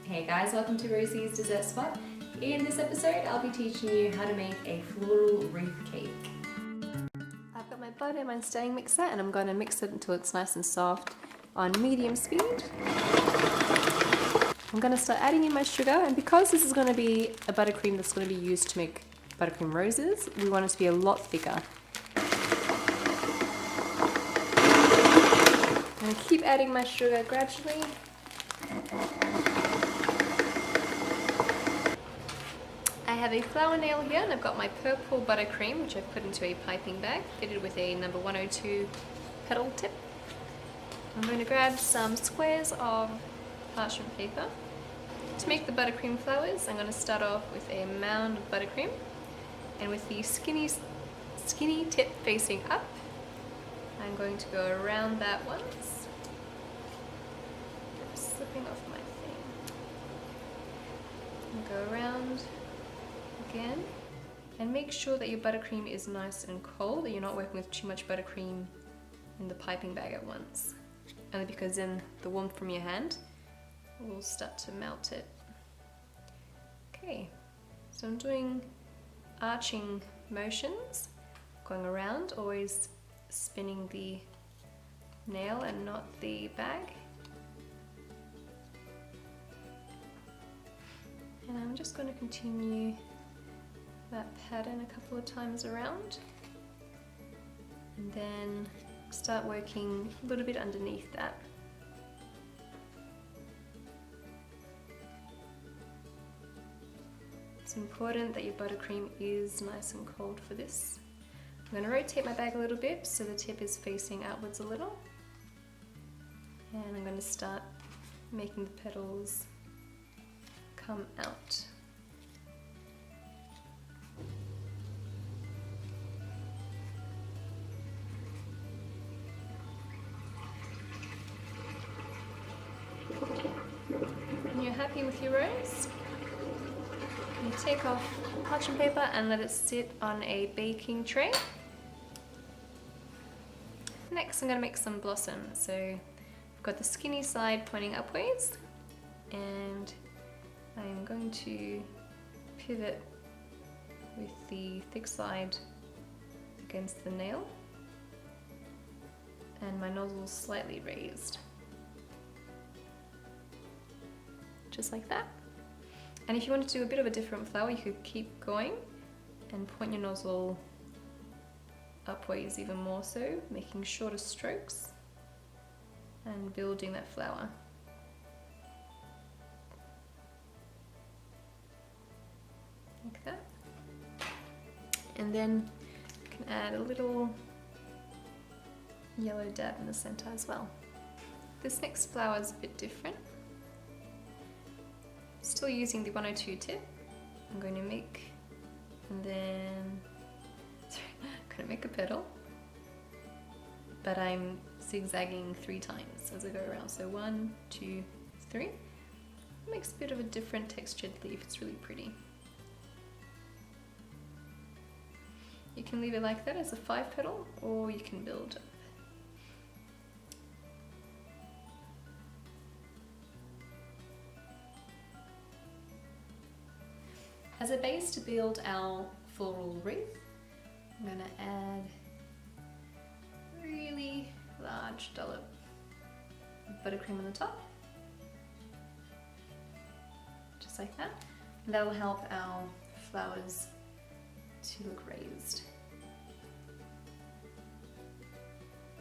Hey guys, welcome to Rosie's Dessert Spot. In this episode, I'll be teaching you how to make a floral wreath cake. I've got my butter in my stirring mixer and I'm going to mix it until it's nice and soft on medium speed. I'm going to start adding in my sugar, and because this is going to be a buttercream that's going to be used to make buttercream roses, we want it to be a lot thicker. I'm going to keep adding my sugar gradually. I have a flour nail here and I've got my purple buttercream, which I've put into a piping bag, fitted with a number 102 petal tip. I'm going to grab some squares of parchment paper. To make the buttercream flowers, I'm going to start off with a mound of buttercream, and with the skinny tip facing up, I'm going to go around that once. I'm slipping off my thing. And go around again, and make sure that your buttercream is nice and cold, that you're not working with too much buttercream in the piping bag at once, only because then the warmth from your hand will start to melt it. Okay, so I'm doing arching motions, going around, always spinning the nail and not the bag. And I'm just going to continue that pattern a couple of times around, and then start working a little bit underneath that. It's important that your buttercream is nice and cold for this. I'm going to rotate my bag a little bit so the tip is facing outwards a little, and I'm going to start making the petals come out. When you're happy with your rose, you take off parchment paper and let it sit on a baking tray. Next, I'm going to make some blossoms. So I've got the skinny side pointing upwards, and I'm going to pivot with the thick side against the nail, and my nozzle slightly raised. Just like that. And if you want to do a bit of a different flower, you could keep going and point your nozzle upwards even more so, making shorter strokes and building that flower. Like that. And then you can add a little yellow dab in the center as well. This next flower is a bit different. Still using the 102 tip, I'm going to make, and then, I'm going to make a petal, but I'm zigzagging 3 times as I go around. So 1, 2, 3. It makes a bit of a different textured leaf. It's really pretty. You can leave it like that as a 5 petal, or you can build up. As a base to build our floral wreath, I'm going to add a really large dollop of buttercream on the top, just like that. And that will help our flowers to look raised,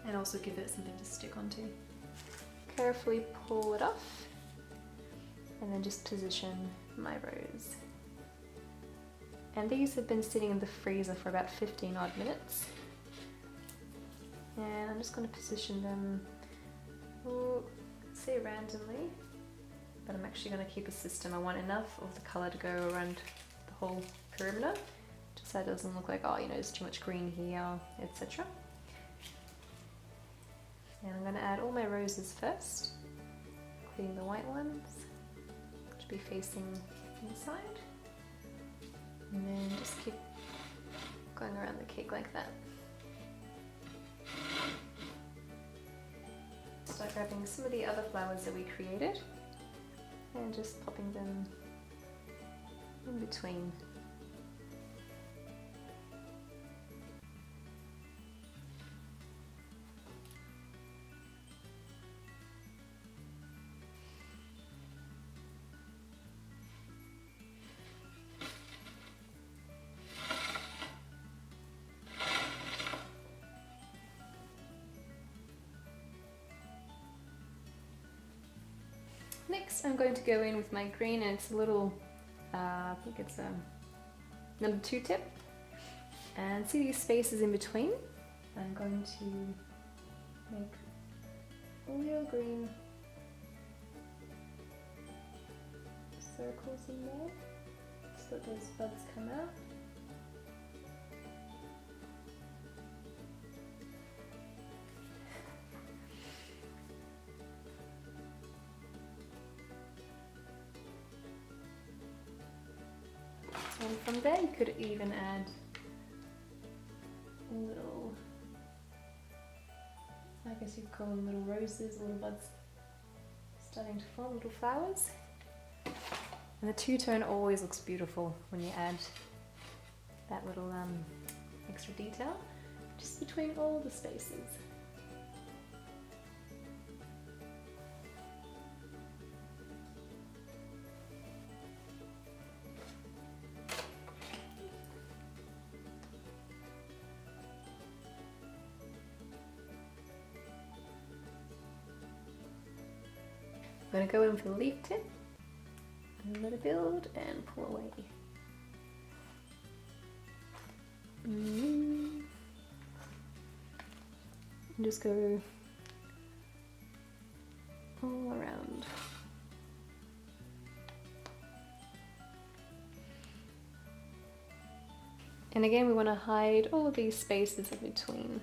and also give it something to stick onto. Carefully pull it off, and then just position my rose. And these have been sitting in the freezer for about 15 odd minutes. And I'm just going to position them, say randomly, but I'm actually going to keep a system. I want enough of the colour to go around the whole perimeter, just so it doesn't look like, oh, you know, there's too much green here, etc. And I'm going to add all my roses first, including the white ones, which will be facing inside. And then just keep going around the cake like that. Start grabbing some of the other flowers that we created and just popping them in between. Next I'm going to go in with my green, and it's a little, I think it's a number 2 tip, and see these spaces in between? I'm going to make little green circles in there so that those buds come out. And from there you could even add little, I guess you'd call them little roses, little buds starting to form, little flowers. And the two-tone always looks beautiful when you add that little extra detail just between all the spaces. I'm going to go in for the leaf tip and let it build and pull away. And just go all around. And again, we want to hide all of these spaces in between.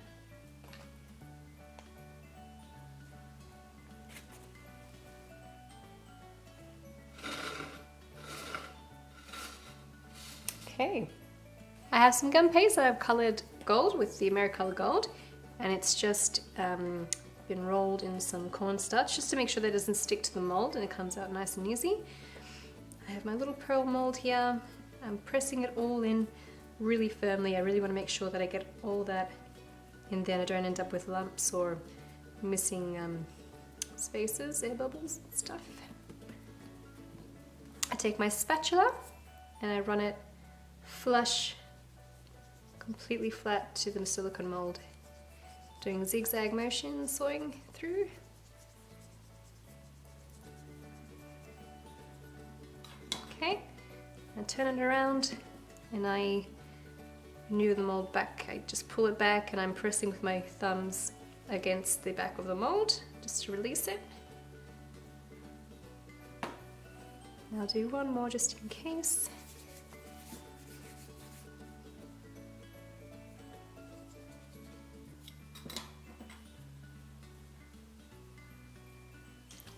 Okay, I have some gum paste that I've coloured gold with the AmeriColour gold, and it's just been rolled in some cornstarch just to make sure that it doesn't stick to the mould and it comes out nice and easy. I have my little pearl mould here. I'm pressing it all in really firmly. I really want to make sure that I get all that in there and I don't end up with lumps or missing spaces, air bubbles and stuff. I take my spatula and I run it flush, completely flat to the silicone mold, doing zigzag motion, sawing through. Okay, I turn it around and I renew the mold back. I just pull it back and I'm pressing with my thumbs against the back of the mold just to release it. I'll do one more just in case.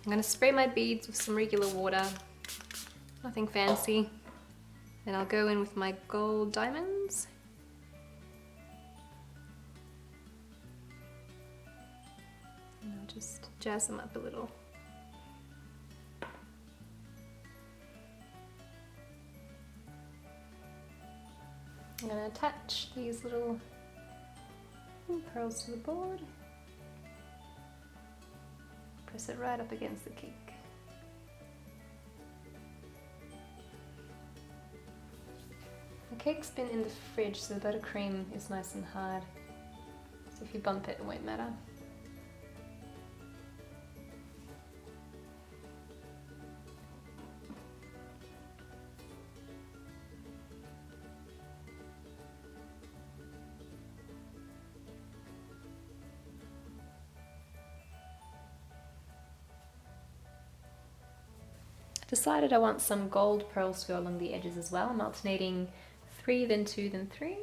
I'm going to spray my beads with some regular water, nothing fancy. Then I'll go in with my gold diamonds. And I'll just jazz them up a little. I'm going to attach these little pearls to the board. Press it right up against the cake. The cake's been in the fridge, so the buttercream is nice and hard. So if you bump it, it won't matter. Decided I want some gold pearls to go along the edges as well. I'm alternating 3, then 2, then 3.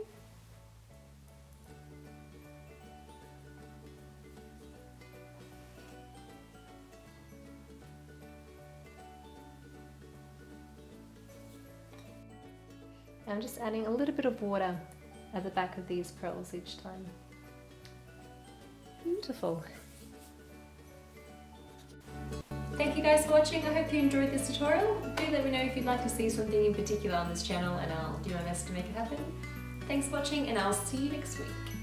I'm just adding a little bit of water at the back of these pearls each time. Beautiful. Thank thank you guys for watching. I hope you enjoyed this tutorial. Do let me know if you'd like to see something in particular on this channel and I'll do my best to make it happen. Thanks for watching and I'll see you next week.